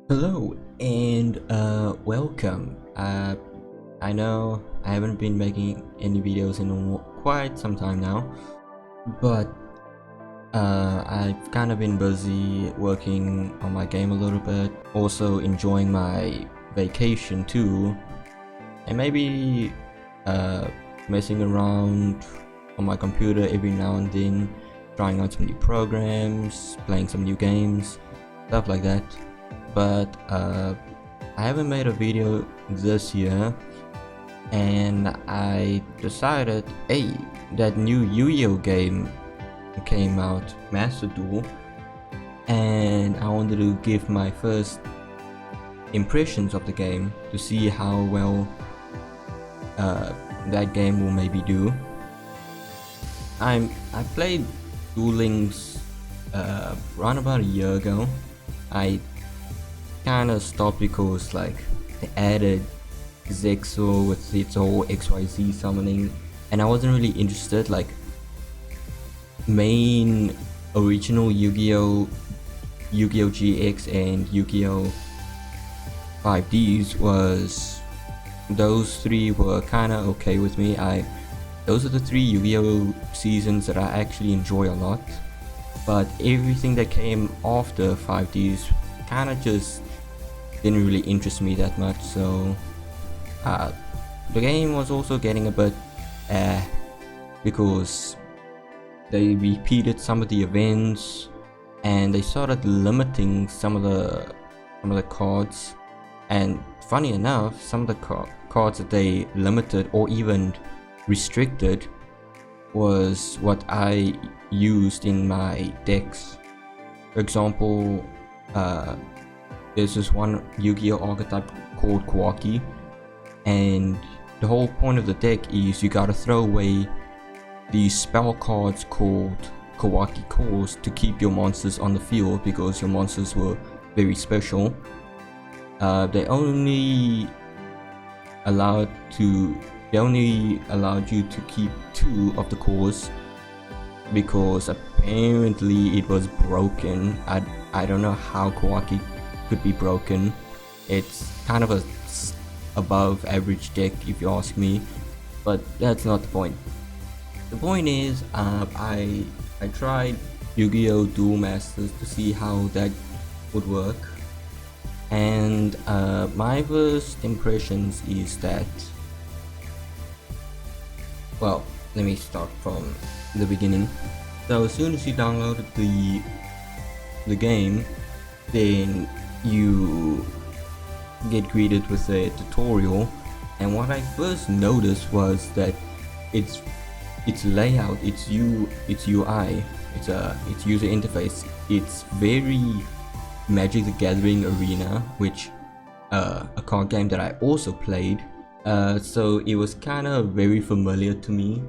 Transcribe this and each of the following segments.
Hello and welcome. I know I haven't been making any videos in quite some time now, but I've kind of been busy working on my game a little bit, also enjoying my vacation too, and maybe uh, messing around on my computer every now and then, trying out some new programs, playing some new games, stuff like that. But I haven't made a video this year, and I decided, hey, that new YuGiOh game came out, Master Duel, and I wanted to give my first impressions of the game to see how well that game will maybe do. I played Duel Links around about a year ago. I kind of stopped because like they added Zexo with its whole XYZ summoning, and I wasn't really interested. Like main original Yu-Gi-Oh, Yu-Gi-Oh GX and Yu-Gi-Oh 5Ds was, those three were kind of okay with me. Those are the three Yu-Gi-Oh seasons that I actually enjoy a lot, but everything that came after 5Ds kind of just didn't really interest me that much. So the game was also getting a bit because they repeated some of the events and they started limiting some of the cards, and funny enough, some of the cards that they limited or even restricted was what I used in my decks. For example, there's this one Yu-Gi-Oh archetype called Kawaki, and the whole point of the deck is you gotta throw away these spell cards called Kawaki Cores to keep your monsters on the field, because your monsters were very special. They only allowed you to keep 2 of the cores because apparently it was broken. I don't know how Kawaki could be broken. It's kind of a above average deck if you ask me, but that's not the point. The point is, I tried Yu-Gi-Oh Duel Masters to see how that would work, and my first impressions is that, well, let me start from the beginning. So as soon as you downloaded the game, then you get greeted with a tutorial, and what I first noticed was that its layout, its UI, its user interface, it's very Magic the Gathering Arena, which a card game that I also played, so it was kind of very familiar to me.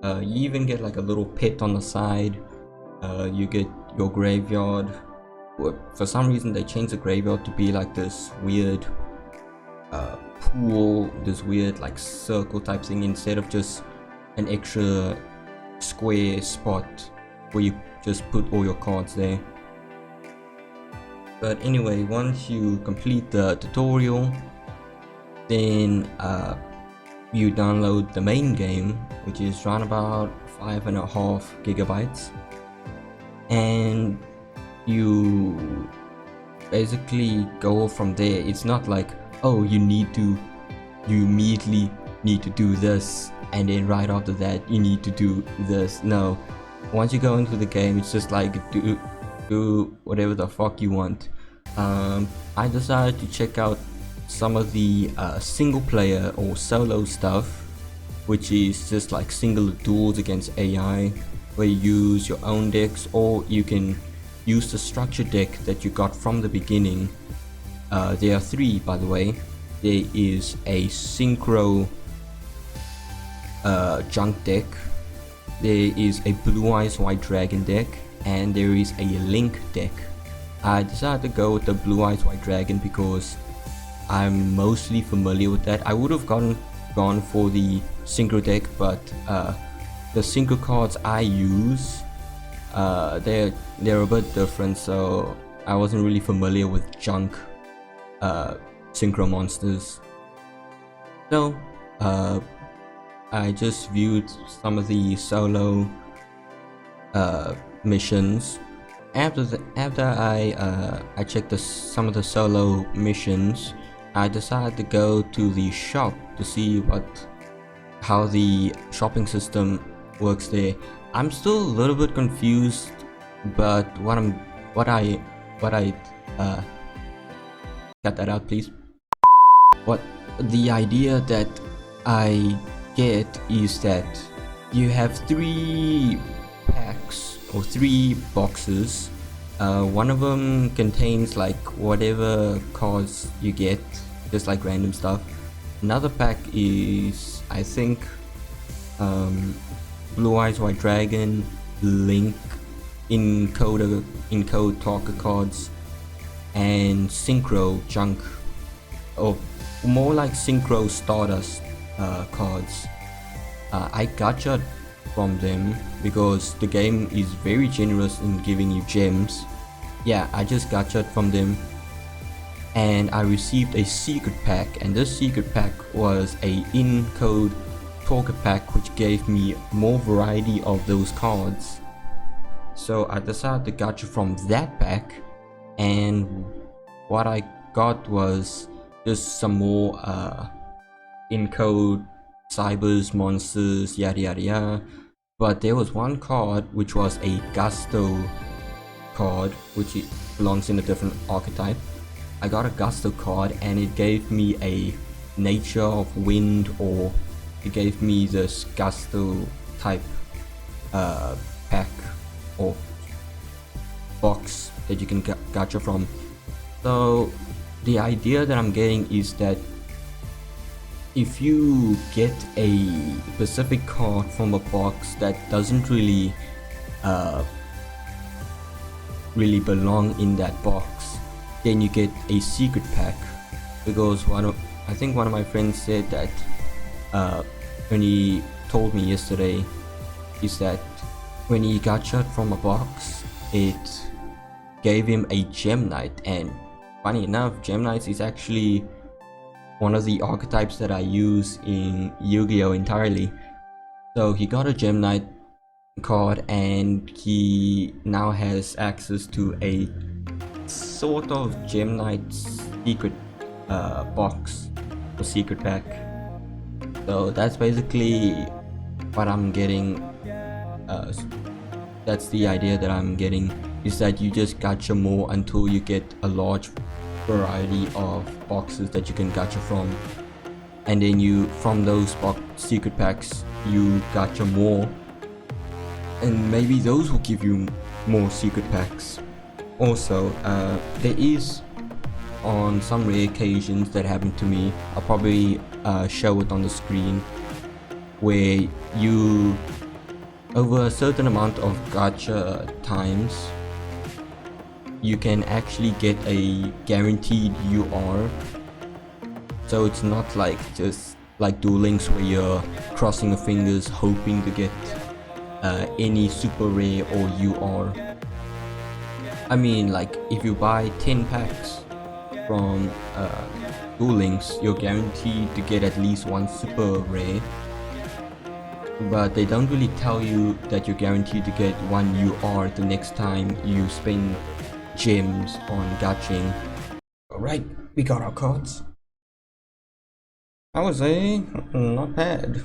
You even get like a little pet on the side. You get your graveyard. For some reason they changed the graveyard to be like this weird pool, this weird like circle type thing, instead of just an extra square spot where you just put all your cards there. But anyway, once you complete the tutorial, then you download the main game, which is around about 5.5 gigabytes, and you basically go from there. It's not like, oh, you immediately need to do this, and then right after that you need to do this. No, once you go into the game, it's just like do whatever the fuck you want. I decided to check out some of the single player or solo stuff, which is just like single duels against AI, where you use your own decks, or you can use the structure deck that you got from the beginning. There are 3, by the way. There is a synchro junk deck, there is a blue eyes white dragon deck, and there is a link deck. I decided to go with the blue eyes white dragon because I'm mostly familiar with that. I would have gone for the synchro deck, but the synchro cards I use, they're a bit different, so I wasn't really familiar with junk synchro monsters. So I just viewed some of the solo missions. After I checked some of the solo missions, I decided to go to the shop to see how the shopping system works there. I'm still a little bit confused, but what I cut that out, please. What the idea that I get is that you have 3 packs or 3 boxes. One of them contains like whatever cards you get, just like random stuff. Another pack is, I think, Blue Eyes White Dragon, Link, Encode Talker cards, and Synchro junk, or more like Synchro Stardust cards. I gotcha from them because the game is very generous in giving you gems. Yeah, I just gotcha from them, and I received a secret pack, and this secret pack was a in-code talker pack which gave me more variety of those cards. So I decided to gotcha from that pack, and what I got was just some more in-code cybers, monsters, yada yada yada. But there was one card which was a Gusto card, which belongs in a different archetype. I got a Gusto card and it gave me a nature of wind, or it gave me this Gusto type pack or box that you can gacha from. So the idea that I'm getting is that if you get a specific card from a box that doesn't really belong in that box, then you get a secret pack. Because I think one of my friends said that when he told me yesterday, is that when he got shot from a box, it gave him a Gem Knight. And funny enough, Gem Knights is actually one of the archetypes that I use in Yu-Gi-Oh entirely. So he got a Gem Knight card, and he now has access to a sort of Gem Knight secret box or secret pack. So that's basically what I'm getting. That's the idea that I'm getting, is that you just gacha more until you get a large variety of boxes that you can gacha from, and then from those secret packs you gacha more, and maybe those will give you more secret packs. Also, there is, on some rare occasions that happened to me, I'll probably show it on the screen, where you, over a certain amount of gacha times, you can actually get a guaranteed UR. So it's not like just like Duel Links where you're crossing your fingers hoping to get any super rare or UR. I mean, like, if you buy 10 packs from Duel Links, you're guaranteed to get at least one super rare. But they don't really tell you that you're guaranteed to get one UR the next time you spend gems on gaching. Alright, we got our cards. I would say not bad.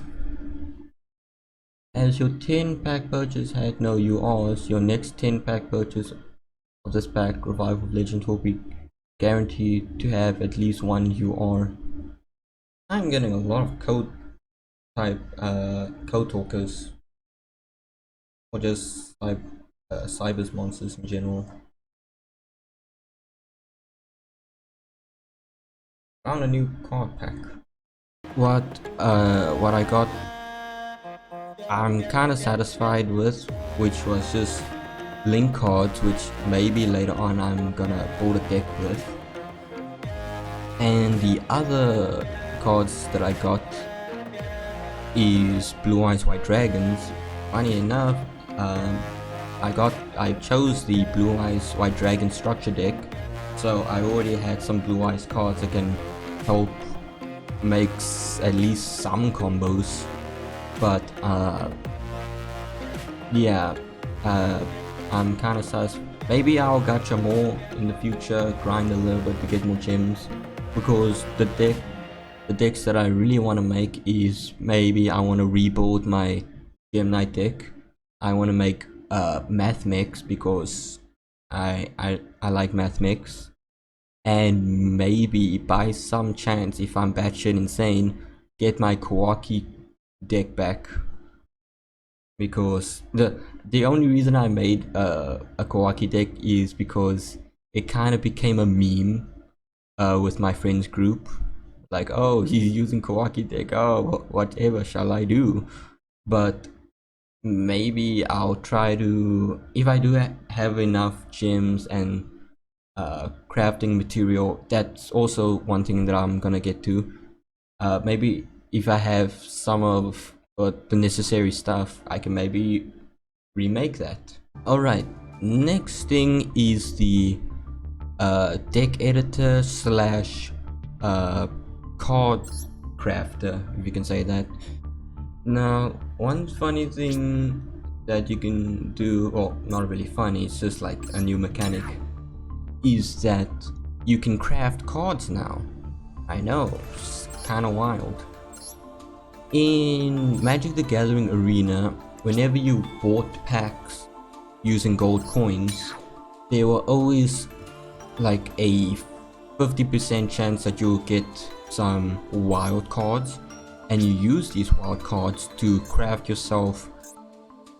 As your 10 pack purchase had no URs, your next 10 pack purchase of this pack, Revival of Legends, will be guaranteed to have at least one UR. I'm getting a lot of code talkers, or just like cybers monsters in general. Found a new card pack. What I got, I'm kind of satisfied with, which was just Link cards, which maybe later on I'm gonna build a deck with. And the other cards that I got is Blue Eyes White Dragons. Funny enough, I chose the Blue Eyes White Dragon structure deck, so I already had some Blue Eyes cards that can help make at least some combos. But yeah, I'm kind of sus. Maybe I'll gacha more in the future, grind a little bit to get more gems, because the decks that I really want to make is, maybe I want to rebuild my Gem Knight deck. I want to make Math Mix, because I like Math Mix, and maybe by some chance, if I'm batshit insane, get my Kawaki deck back, because the only reason I made a Kawaki deck is because it kind of became a meme with my friends group, like, oh, he's using Kawaki deck, oh, whatever shall I do. But maybe I'll try to, if I do have enough gems and crafting material, that's also one thing that I'm gonna get to. Maybe if I have some of the necessary stuff, I can maybe remake that. Alright, next thing is the deck editor slash card crafter, if you can say that. Now, one funny thing that you can do, or not really funny, it's just like a new mechanic, is that you can craft cards now. I know, it's kinda wild. In Magic the Gathering Arena, whenever you bought packs using gold coins, there were always like a 50% chance that you'll get some wild cards, and you use these wild cards to craft yourself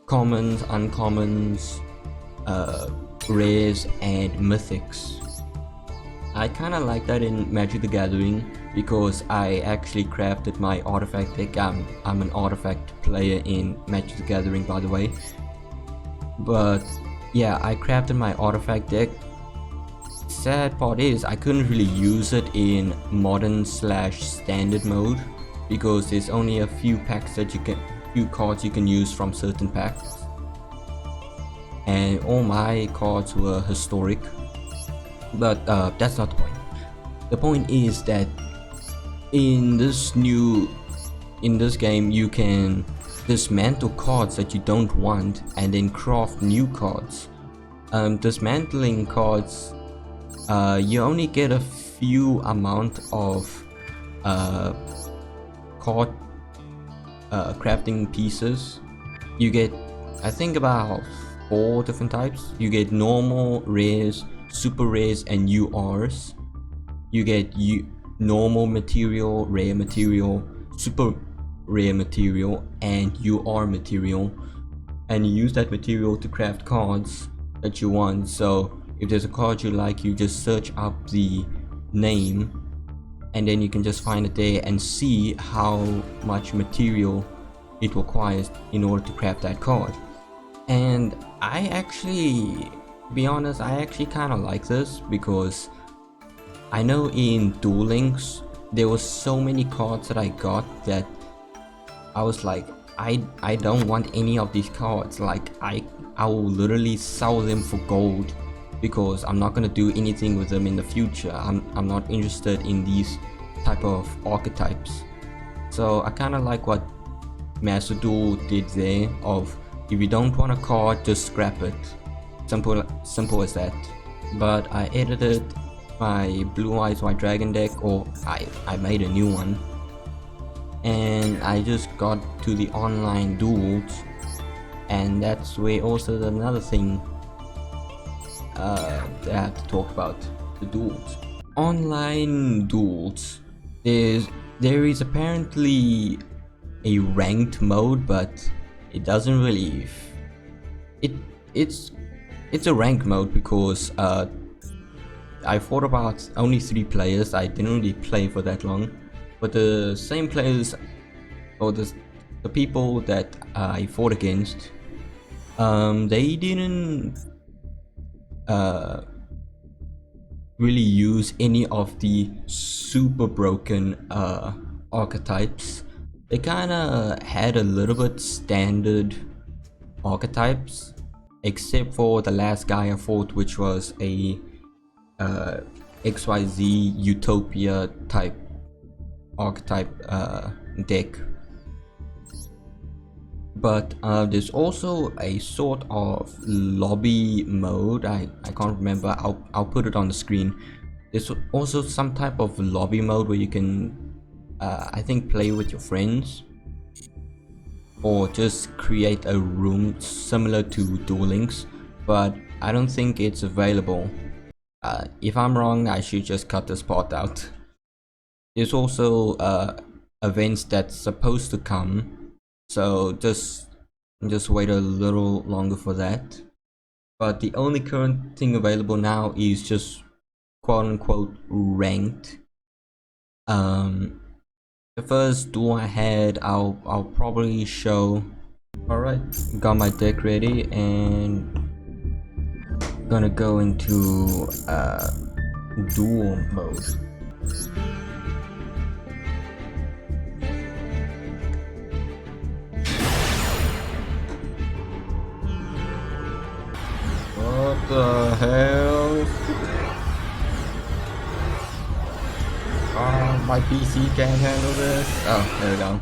commons, uncommons, rares, and mythics. I kinda like that in Magic the Gathering, because I actually crafted my artifact deck. I'm an artifact player in Magic the Gathering, by the way. But yeah, I crafted my artifact deck. Sad part is I couldn't really use it in modern slash standard mode, because there's only a few packs that few cards you can use from certain packs, and all my cards were historic. But that's not the point. The point is that in this game you can dismantle cards that you don't want and then craft new cards. Dismantling cards, you only get a few amount of card crafting pieces. You get, I think, about 4 different types. You get normal, rares, super rares, and URs. You get normal material, rare material, super rare material, and UR material, and you use that material to craft cards that you want. So if there's a card you like, you just search up the name, and then you can just find it there and see how much material it requires in order to craft that card. And I actually, to be honest, I actually kind of like this, because I know in Duel Links there was so many cards that I got that I was like, I don't want any of these cards. Like I will literally sell them for gold, because I'm not gonna do anything with them in the future. I'm not interested in these type of archetypes. So I kind of like what Master Duel did there, of if you don't want a card, just scrap it. Simple as that. But I edited my Blue Eyes White Dragon deck, or I made a new one, and I just got to the online duels, and that's where also another thing that I have to talk about, the duels. Online duels, there is apparently a ranked mode, but it doesn't really it's a ranked mode, because I thought about only 3 players. I didn't really play for that long, but the same players, or the people that I fought against, they didn't really use any of the super broken archetypes. They kinda had a little bit standard archetypes, except for the last guy I fought, which was a XYZ Utopia type archetype deck. But there's also a sort of lobby mode. I can't remember. I'll put it on the screen. There's also some type of lobby mode where you can I think play with your friends, or just create a room similar to Duel Links, but I don't think it's available. If I'm wrong, I should just cut this part out. There's also events that's supposed to come, so just wait a little longer for that. But the only current thing available now is just quote-unquote ranked. The first duel I had, I'll probably show. Alright, got my deck ready and gonna go into duel mode. What the hell? Oh, my PC can't handle this. Oh, there we go.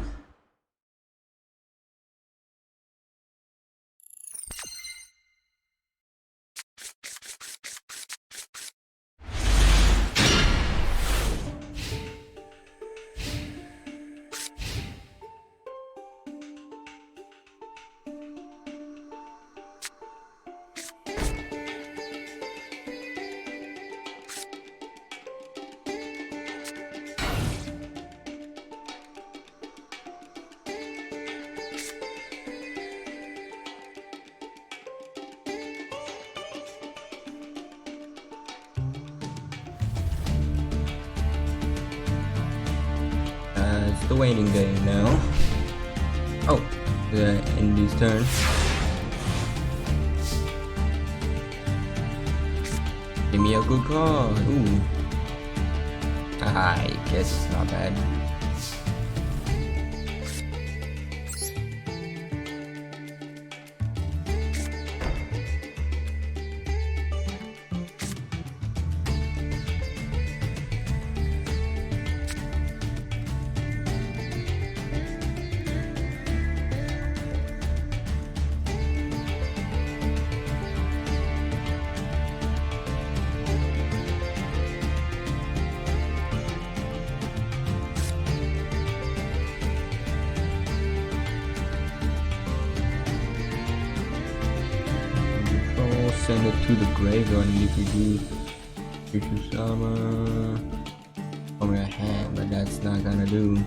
It's the waiting game now. Oh, in this turn. Give me a good card. Ooh. I guess it's not bad. Send it to the graveyard and if you do summon from your hand, but that's not gonna do.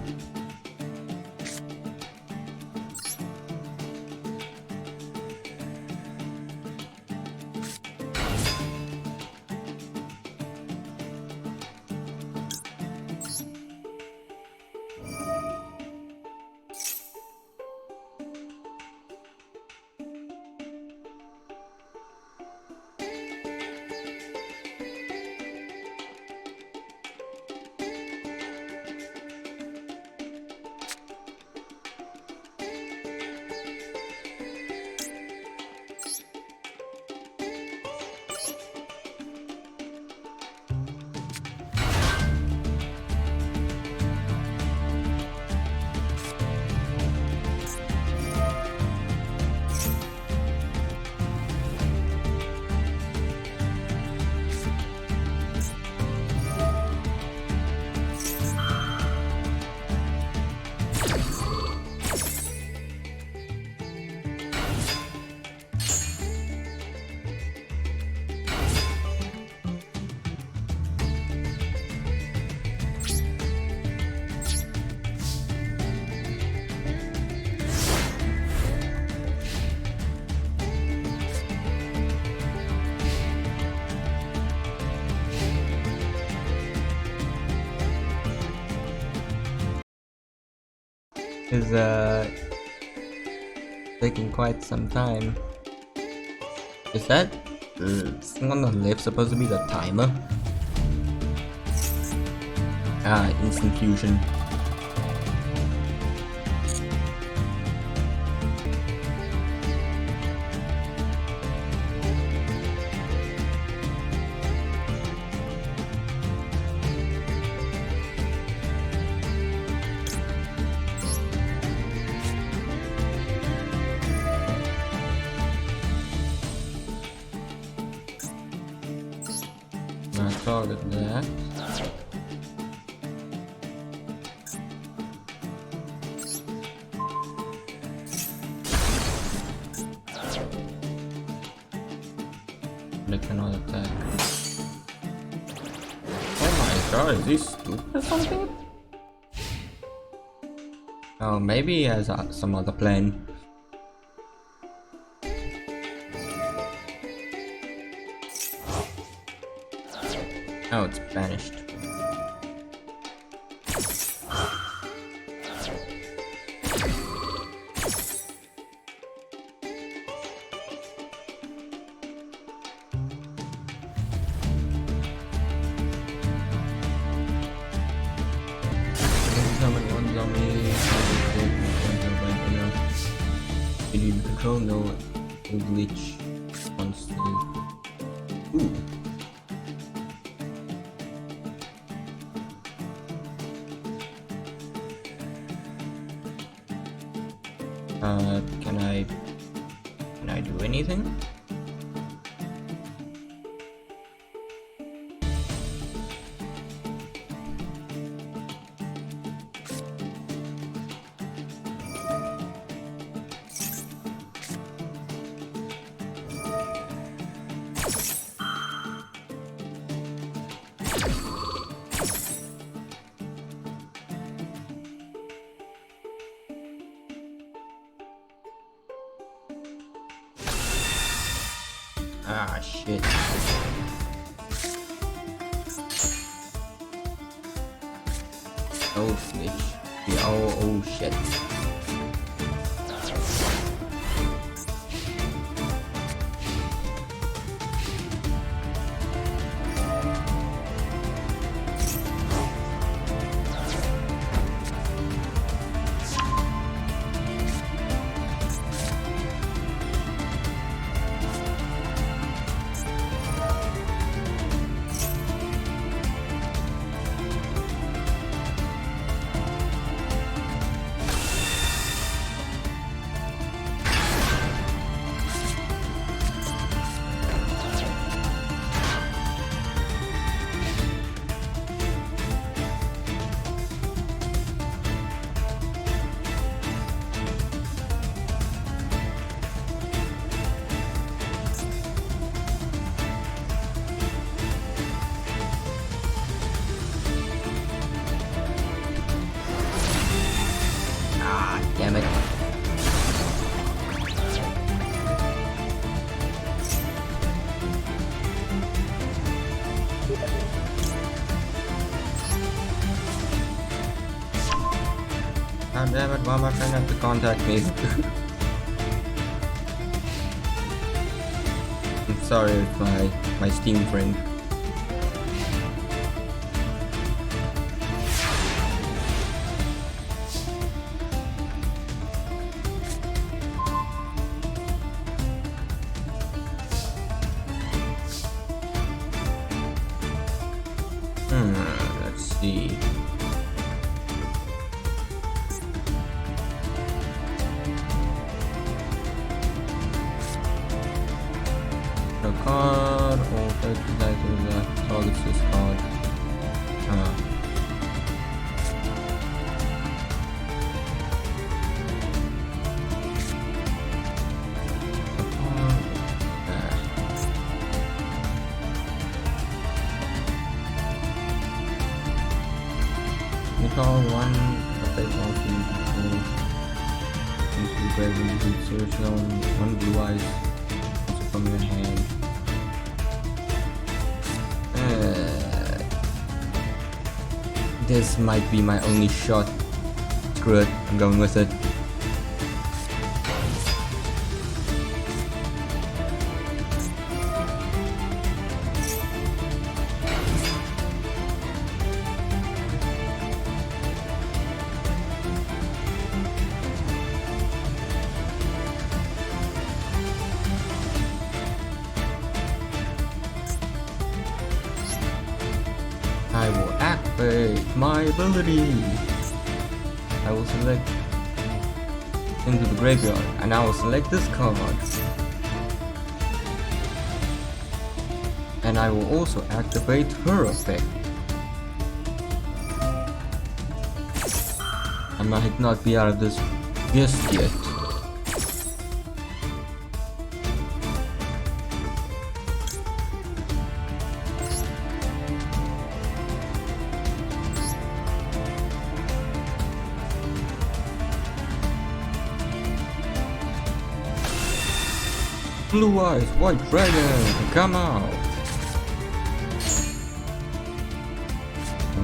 Is taking quite some time. Is that thing on the left supposed to be the timer? Ah, instant fusion. target that. They cannot attack. Oh my god, is he stupid or something? Oh, maybe he has some other plan. Oh, it's banished. One zombie. You need control, no glitch. Constantly. Ooh. Can I do anything? Ah, shit. Oh, snitch. Yeah, oh, shit. Damn it. God damn it, why am I trying not to contact me? I'm sorry, it's my Steam friend. Let's see. The card or targets this card. Call one effect monkey into the grave when you do search zone, one blue eyes also from your hand. This might be my only shot. Screw it, I'm going with it. I will activate my ability. I will select into the graveyard and I will select this card. And I will also activate her effect. I might not be out of this just yet. Blue eyes, white dragon, come out!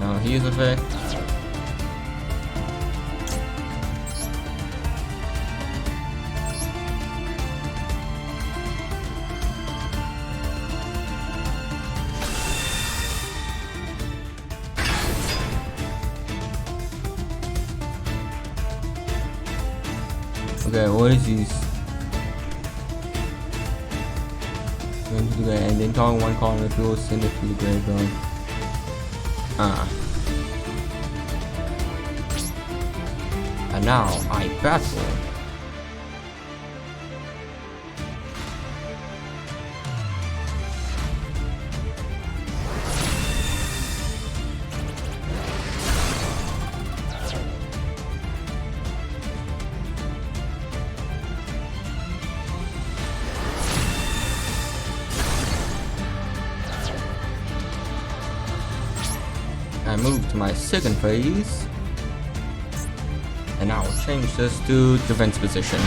Now here's effect. Okay, what is this? And then target one card if you'll send it to the graveyard. And now I battle. I move to my second phase, and now I'll change this to defense position.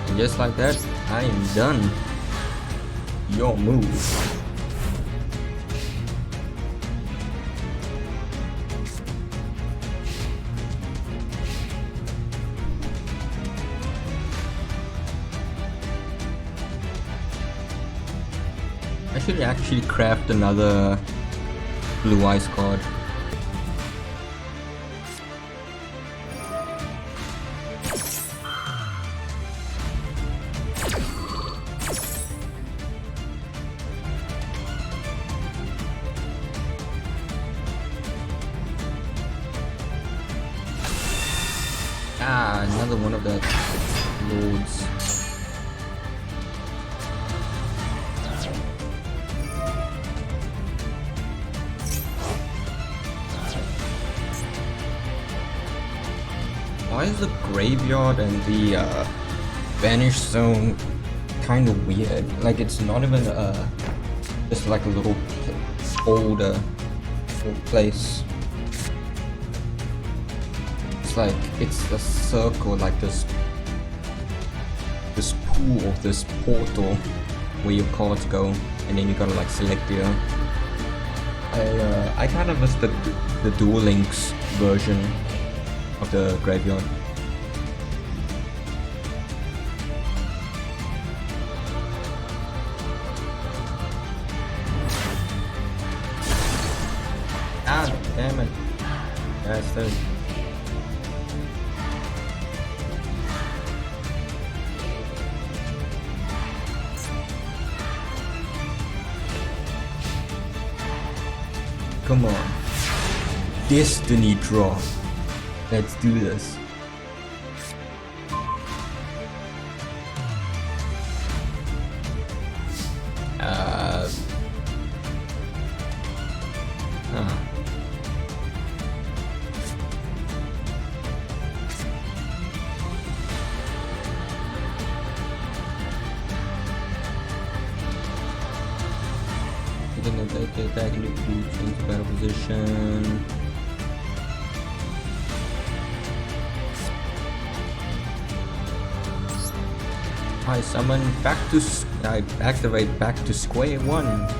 And just like that, I am done. Your move. I should actually craft another blue eyes card. Another one of the lords. Why is the graveyard and the vanish zone kind of weird? Like it's not even just like a little older place. It's like it's a circle, like this pool, this portal where your cards go, and then you gotta like select your. I kind of missed the Duel Links version of the graveyard. Ah, damn it. That's it. Come on. Destiny draw. Let's do this. Take back into battle position. I summon back to. I activate back to square one.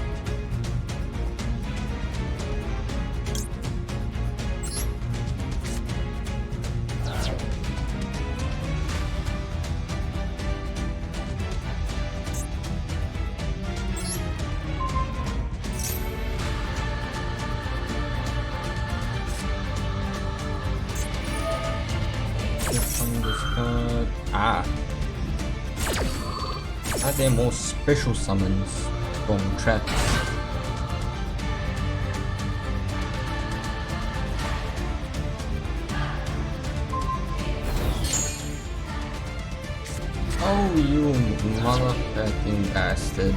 Are there more special summons from traps? Oh, you motherfucking bastard.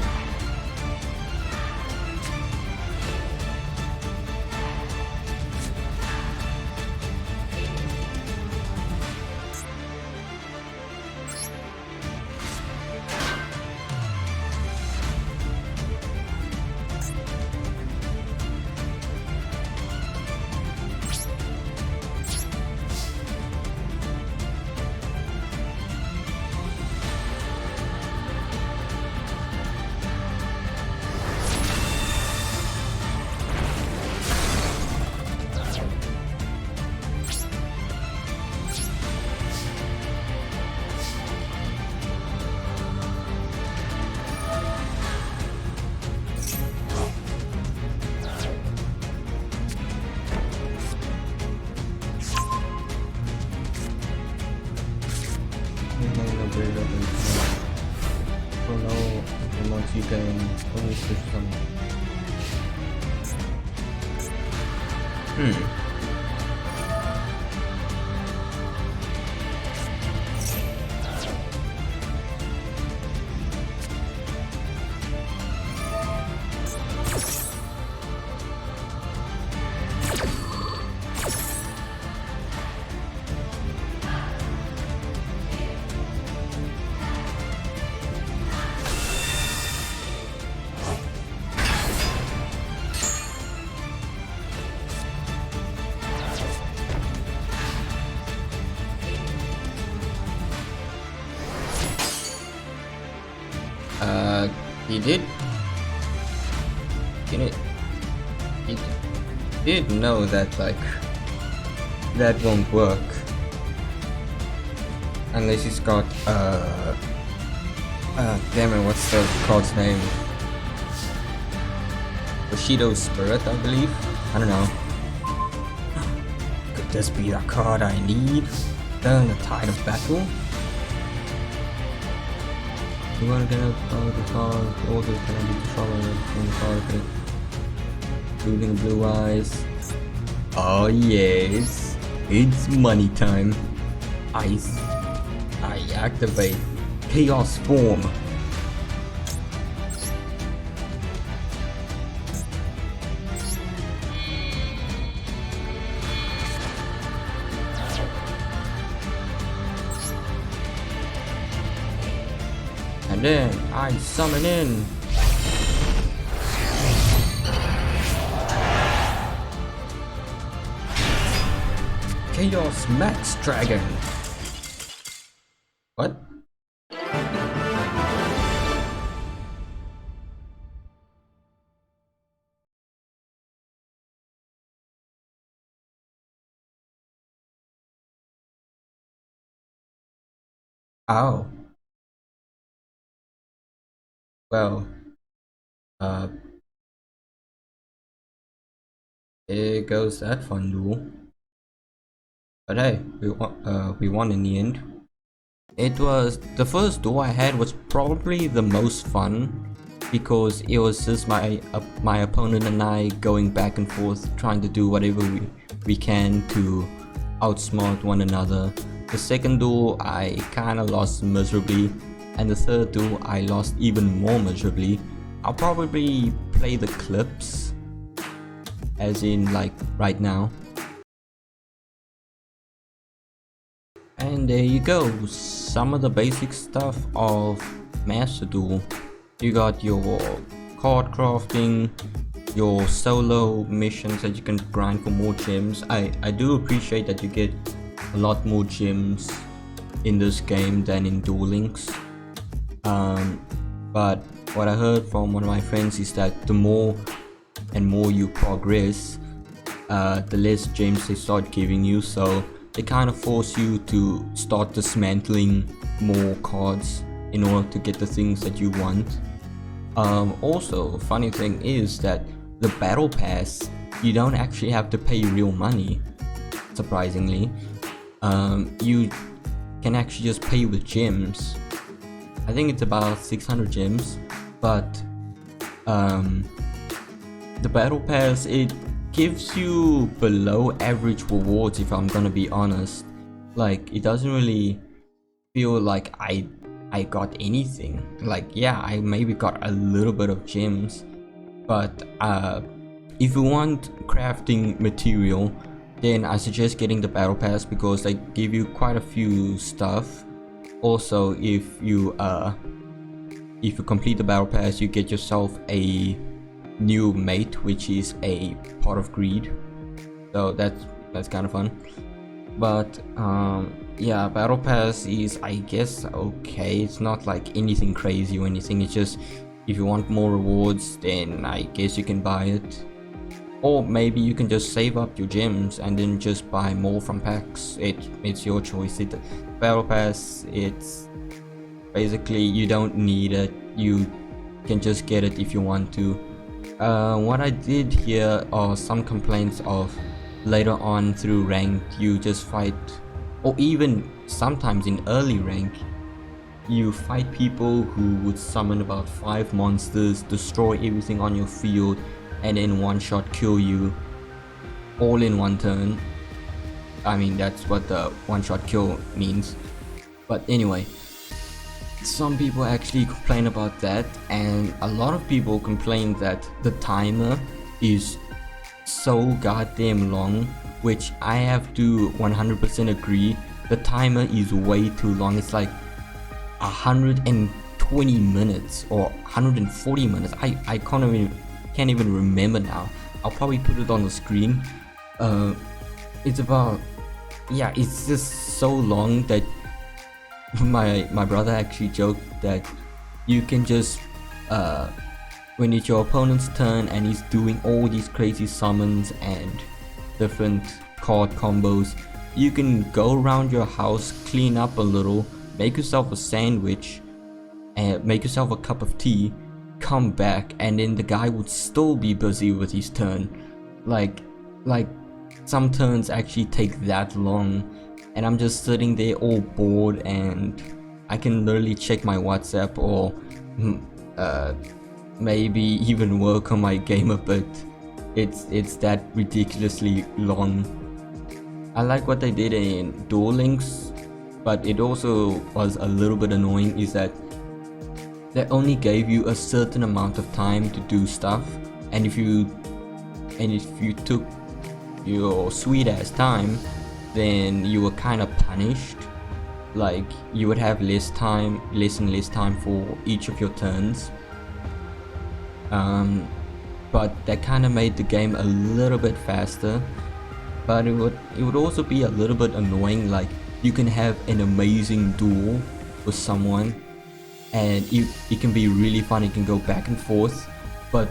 Oh no, once you can only switch some. He did. He did know that that won't work unless he's got damn it, what's the card's name? Bushido's Spirit, I believe. I don't know. Could this be the card I need? Turn the tide of battle. You want to get out the card, also can be controller from the card, including blue eyes. Oh yes, it's money time. I activate Chaos Form. And then I summon in Chaos Max Dragon. What? Oh. Well, here goes that fun duel. But hey, we won in the end. It was the first duel I had was probably the most fun because it was just my opponent and I going back and forth trying to do whatever we can to outsmart one another. The second duel I kinda lost miserably, and the third duel I lost even more miserably. I'll probably play the clips as in like right now. And there you go, some of the basic stuff of Master Duel. You got your card crafting, your solo missions that you can grind for more gems. I do appreciate that you get a lot more gems in this game than in Duel Links. But what I heard from one of my friends is that the more and more you progress, the less gems they start giving you, so they kind of force you to start dismantling more cards in order to get the things that you want. Also, funny thing is that the battle pass, you don't actually have to pay real money, surprisingly. You can actually just pay with gems. I think it's about 600 gems, but the battle pass, it gives you below average rewards, if I'm gonna be honest. Like, it doesn't really feel like I I got anything. Like, yeah, I maybe got a little bit of gems, but if you want crafting material, then I suggest getting the battle pass because they give you quite a few stuff. Also, if you complete the battle pass, you get yourself a new mate, which is a pot of greed. So that's kind of fun. But yeah, battle pass is, I guess, okay. It's not like anything crazy or anything. It's just if you want more rewards, then I guess you can buy it, or maybe you can just save up your gems and then just buy more from packs. It's your choice. Battle pass, it's basically you don't need it. You can just get it if you want to. What I did here are some complaints of later on through ranked, you just fight, or even sometimes in early rank, you fight people who would summon about 5 monsters, destroy everything on your field, and then one shot kill you all in one turn. I mean, that's what the one shot kill means. But anyway, some people actually complain about that, and a lot of people complain that the timer is so goddamn long, which I have to 100% agree. The timer is way too long. It's like 120 minutes or 140 minutes. I can't even remember now. I'll probably put it on the screen. It's about, yeah, it's just so long that my brother actually joked that you can just when it's your opponent's turn and he's doing all these crazy summons and different card combos, you can go around your house, clean up a little, make yourself a sandwich, and make yourself a cup of tea, come back, and then the guy would still be busy with his turn. Like some turns actually take that long, and I'm just sitting there all bored, and I can literally check my WhatsApp or maybe even work on my game a bit. It's that ridiculously long. I like what they did in Duel Links, but it also was a little bit annoying is that they only gave you a certain amount of time to do stuff, and if you took your sweet ass time, then you were kind of punished. Like, you would have less and less time for each of your turns. But that kind of made the game a little bit faster, but it would also be a little bit annoying. Like, you can have an amazing duel with someone and it can be really fun, it can go back and forth, but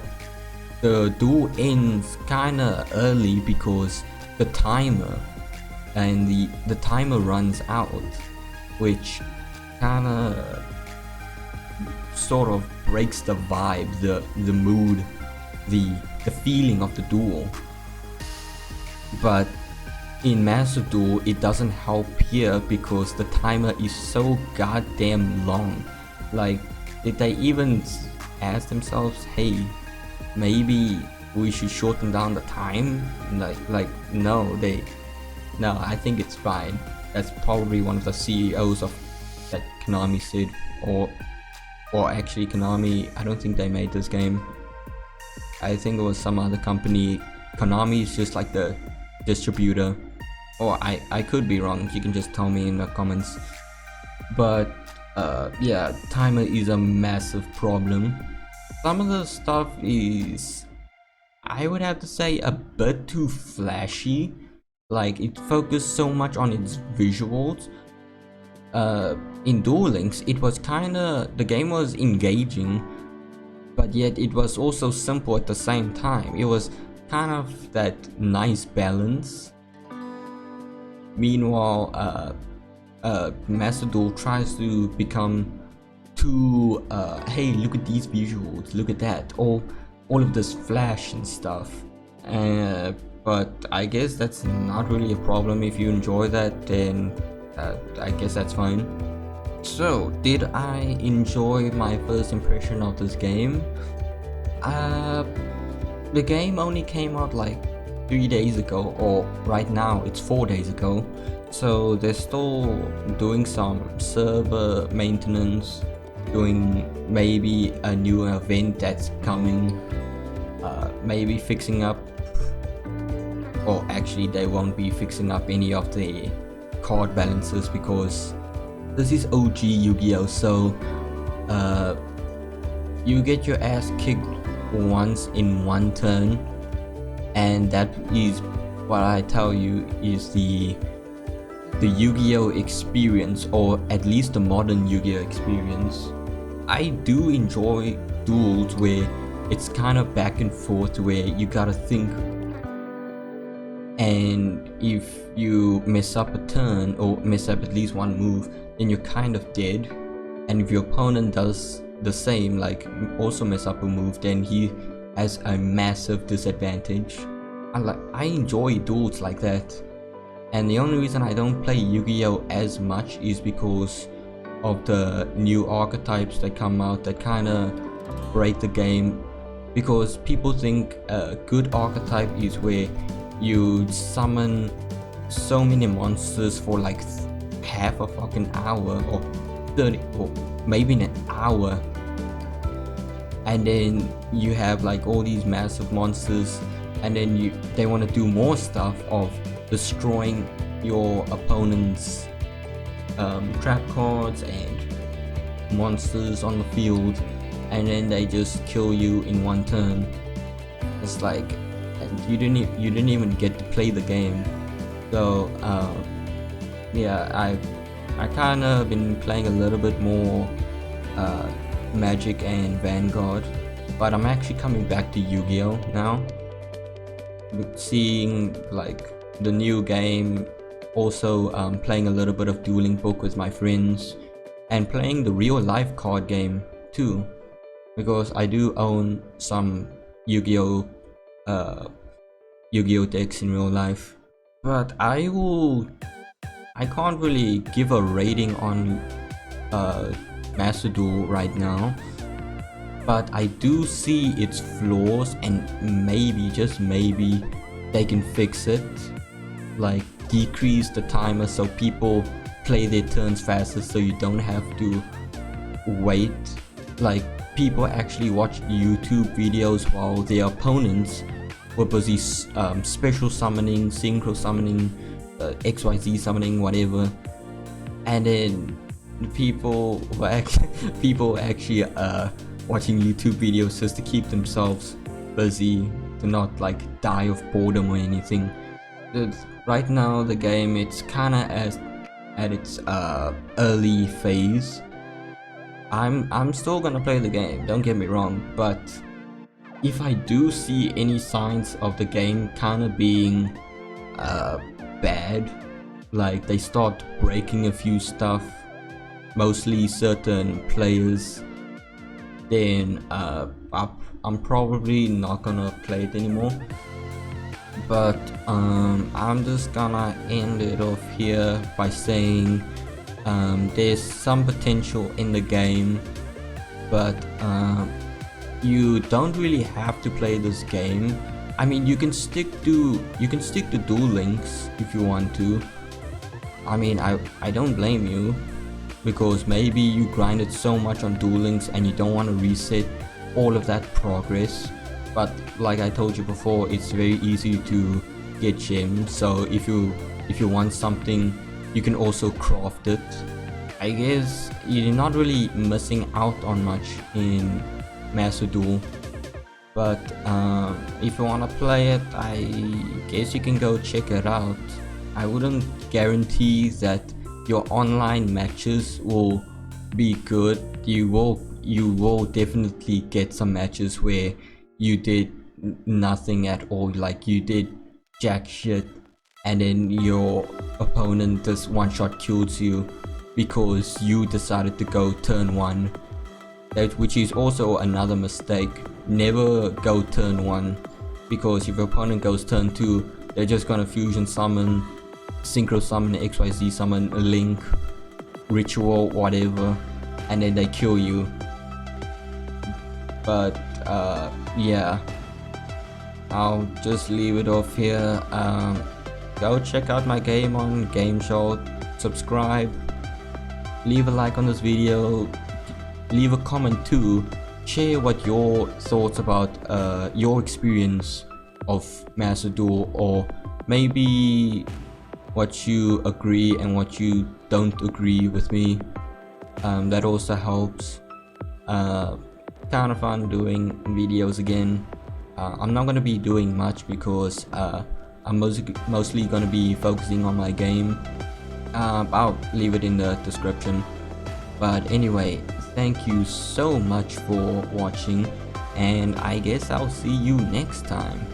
the duel ends kinda early because the timer runs out, which kinda sort of breaks the vibe, the mood, the feeling of the duel. But in Master Duel, it doesn't help here because the timer is so goddamn long. Like, did they even ask themselves, hey, maybe we should shorten down the time? Like no, I think it's fine. That's probably one of the CEOs of that Konami said, or actually Konami, I don't think they made this game. I think it was some other company. Konami is just like the distributor, or I could be wrong. You can just tell me in the comments. But yeah, timer is a massive problem. Some of the stuff is, I would have to say, a bit too flashy. Like, it focused so much on its visuals. In Duel Links, it was kinda, the game was engaging, but yet it was also simple at the same time. It was kind of that nice balance. Meanwhile, Master Duel tries to become too, hey, look at these visuals, look at that, all of this flash and stuff. But I guess that's not really a problem. If you enjoy that, then I guess that's fine. So, did I enjoy my first impression of this game? The game only came out like 3 days ago, or right now it's 4 days ago. So they're still doing some server maintenance, doing maybe a new event that's coming, maybe fixing up, or actually they won't be fixing up any of the card balances, because this is OG Yu-Gi-Oh! So you get your ass kicked once in one turn, and that is what I tell you is the Yu-Gi-Oh! Experience, or at least the modern Yu-Gi-Oh! Experience. I do enjoy duels where it's kind of back and forth, where you gotta think, and if you mess up a turn or mess up at least one move, then you're kind of dead. And if your opponent does the same, like also mess up a move, then he has a massive disadvantage. I enjoy duels like that. And the only reason I don't play Yu-Gi-Oh! As much is because of the new archetypes that come out that kinda break the game. Because people think a good archetype is where you summon so many monsters for like half a fucking hour, or 30, or maybe an hour, and then you have like all these massive monsters, and then they want to do more stuff of destroying your opponent's trap cards and monsters on the field, and then they just kill you in one turn. It's like you didn't even get to play the game. So yeah, I kind of been playing a little bit more Magic and Vanguard, but I'm actually coming back to Yu-Gi-Oh! Now, seeing like the new game, also playing a little bit of Dueling Book with my friends, and playing the real life card game too, because I do own some Yu-Gi-Oh! Decks in real life. But I can't really give a rating on Master Duel right now, but I do see its flaws, and maybe, just maybe, they can fix it, like decrease the timer so people play their turns faster, so you don't have to wait. Like, people actually watch YouTube videos while their opponents were busy special summoning, synchro summoning, XYZ summoning, whatever, and then people actually watching YouTube videos just to keep themselves busy, to not like die of boredom or anything. Right now the game, it's kinda at its early phase. I'm still gonna play the game, don't get me wrong, but if I do see any signs of the game kinda being bad, like they start breaking a few stuff, mostly certain players, then I'm probably not gonna play it anymore. But I'm just gonna end it off here by saying there's some potential in the game, but you don't really have to play this game. I mean, you can stick to Duel Links if you want to. I mean, I don't blame you, because maybe you grinded so much on Duel Links and you don't want to reset all of that progress. But like I told you before, it's very easy to get gems, so if you want something, you can also craft it. I guess you're not really missing out on much in Master Duel, but if you want to play it, I guess you can go check it out. I wouldn't guarantee that your online matches will be good. You will definitely get some matches where you did nothing at all, like you did jack shit, and then your opponent just one shot kills you because you decided to go turn 1. Which is also another mistake. Never go turn 1, because if your opponent goes turn 2, they're just gonna fusion summon, synchro summon, XYZ summon, link, ritual, whatever, and then they kill you. But yeah, I'll just leave it off here. Go check out my game on GameShot, subscribe, leave a like on this video, leave a comment too, share what your thoughts about your experience of Master Duel, or maybe what you agree and what you don't agree with me. That also helps. Kind of fun doing videos again. I'm not gonna be doing much because I'm mostly gonna be focusing on my game. I'll leave it in the description. But anyway, thank you so much for watching, and I guess I'll see you next time.